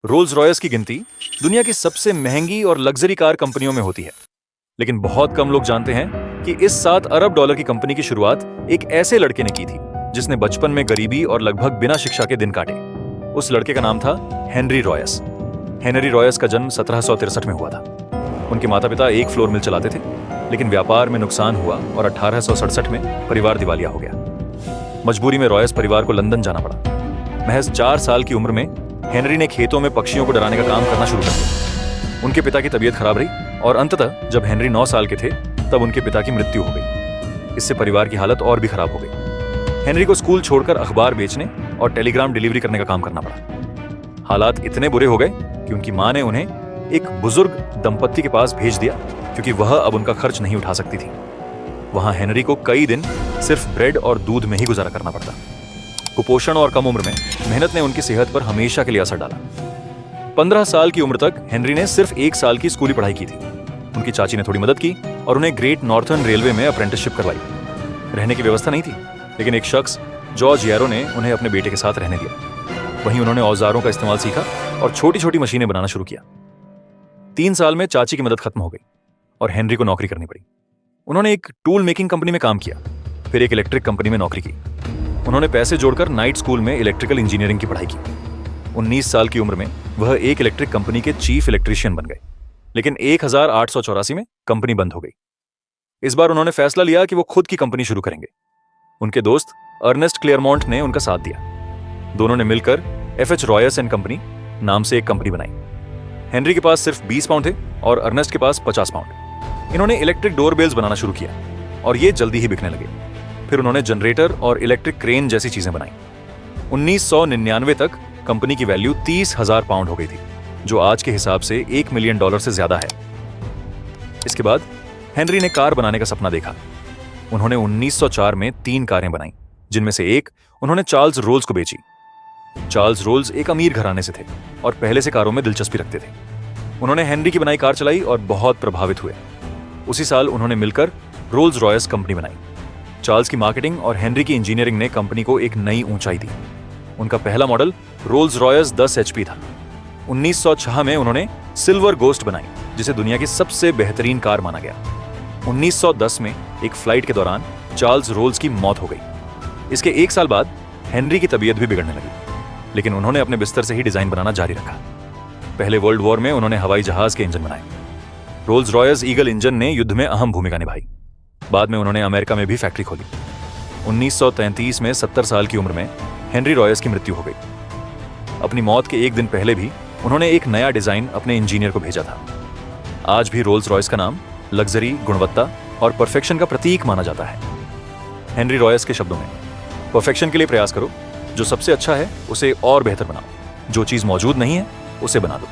Rolls Royce की गिनती दुनिया की सबसे महंगी और लग्जरी कार कंपनियों में होती है, लेकिन बहुत कम लोग जानते हैं कि इस $7 अरब की कंपनी की शुरुआत एक ऐसे लड़के ने की थी जिसने बचपन में गरीबी और लगभग बिना शिक्षा के दिन काटे। उस लड़के का नाम था हेनरी रॉयस। हेनरी रॉयस का जन्म 1763 में हुआ था। उनके माता पिता एक फ्लोर मिल चलाते थे, लेकिन व्यापार में नुकसान हुआ और 1867 में परिवार दिवालिया हो गया। मजबूरी में रॉयस परिवार को लंदन जाना पड़ा। महज 4 साल की उम्र में हेनरी ने खेतों में पक्षियों को डराने का काम करना शुरू कर दिया। उनके पिता की तबीयत खराब रही और अंततः जब हेनरी 9 साल के थे तब उनके पिता की मृत्यु हो गई। इससे परिवार की हालत और भी खराब हो गई। हेनरी को स्कूल छोड़कर अखबार बेचने और टेलीग्राम डिलीवरी करने का काम करना पड़ा। हालात इतने बुरे हो गए कि उनकी मां ने उन्हें एक बुजुर्ग दंपत्ति के पास भेज दिया, क्योंकि वह अब उनका खर्च नहीं उठा सकती थी। वहां हेनरी को कई दिन सिर्फ ब्रेड और दूध में ही गुजारा करना पड़ता। कुपोषण और कम उम्र में मेहनत ने उनकी सेहत पर हमेशा के लिए असर डाला। 15 साल की उम्र तक हेनरी ने सिर्फ 1 साल की स्कूली पढ़ाई की थी। उनकी चाची ने थोड़ी मदद की और उन्हें ग्रेट नॉर्थर्न रेलवे में अप्रेंटिसशिप करवाई। रहने की व्यवस्था नहीं थी, लेकिन एक शख्स जॉर्ज यारो ने उन्हें अपने बेटे के साथ रहने दिया। वहीं उन्होंने औजारों का इस्तेमाल सीखा और छोटी छोटी मशीनें बनाना शुरू किया। 3 साल में चाची की मदद खत्म हो गई और हेनरी को नौकरी करनी पड़ी। उन्होंने एक टूल मेकिंग कंपनी में काम किया, फिर एक इलेक्ट्रिक कंपनी में नौकरी की। उन्होंने पैसे जोड़कर नाइट स्कूल में इलेक्ट्रिकल इंजीनियरिंग की पढ़ाई की। 19 साल की उम्र में वह एक इलेक्ट्रिक कंपनी के चीफ इलेक्ट्रीशियन बन गए, लेकिन 1884 में कंपनी बंद हो गई। इस बार उन्होंने फैसला लिया कि वो खुद की कंपनी शुरू करेंगे। उनके दोस्त अर्नेस्ट क्लेयरमॉन्ट ने उनका साथ दिया। दोनों ने मिलकर एफ.एच. रॉयस एंड कंपनी नाम से एक कंपनी बनाई। हेनरी के पास सिर्फ 20 पाउंड थे और अर्नेस्ट के पास 50 पाउंड। इन्होंने इलेक्ट्रिक डोरबेल्स बनाना शुरू किया और ये जल्दी ही बिकने लगे। फिर उन्होंने जनरेटर और इलेक्ट्रिक क्रेन जैसी चीजें बनाई। 1999 तक कंपनी की वैल्यू 30,000 पाउंड हो गई थी, जो आज के हिसाब से $1 मिलियन से ज्यादा है। इसके बाद हेनरी ने कार बनाने का सपना देखा। उन्होंने 1904 में 3 कारें बनाई, जिनमें से एक उन्होंने चार्ल्स रोल्स को बेची। चार्ल्स रोल्स एक अमीर घराने से थे और पहले से कारों में दिलचस्पी रखते थे। उन्होंने हेनरी की बनाई कार चलाई और बहुत प्रभावित हुए। उसी साल उन्होंने मिलकर रोल्स रॉयस कंपनी बनाई। चार्ल्स की मार्केटिंग और हेनरी की इंजीनियरिंग ने कंपनी को एक नई ऊंचाई दी। उनका पहला मॉडल रोल्स रॉयस 10 HP था। 1906 में उन्होंने सिल्वर गोस्ट बनाई, जिसे दुनिया की सबसे बेहतरीन कार माना गया। 1910 में एक फ्लाइट के दौरान चार्ल्स रोल्स की मौत हो गई। इसके 1 साल बाद हेनरी की तबीयत भी बिगड़ने लगी, लेकिन उन्होंने अपने बिस्तर से ही डिजाइन बनाना जारी रखा। पहले वर्ल्ड वॉर में उन्होंने हवाई जहाज के इंजन बनाए। रोल्स रॉयस ईगल इंजन ने युद्ध में अहम भूमिका निभाई। बाद में उन्होंने अमेरिका में भी फैक्ट्री खोली। 1933 में 70 साल की उम्र में हेनरी रॉयस की मृत्यु हो गई। अपनी मौत के 1 दिन पहले भी उन्होंने एक नया डिजाइन अपने इंजीनियर को भेजा था। आज भी रोल्स रॉयस का नाम लग्जरी, गुणवत्ता और परफेक्शन का प्रतीक माना जाता है। हेनरी रॉयस के शब्दों में, परफेक्शन के लिए प्रयास करो, जो सबसे अच्छा है उसे और बेहतर बनाओ, जो चीज मौजूद नहीं है उसे बना दो।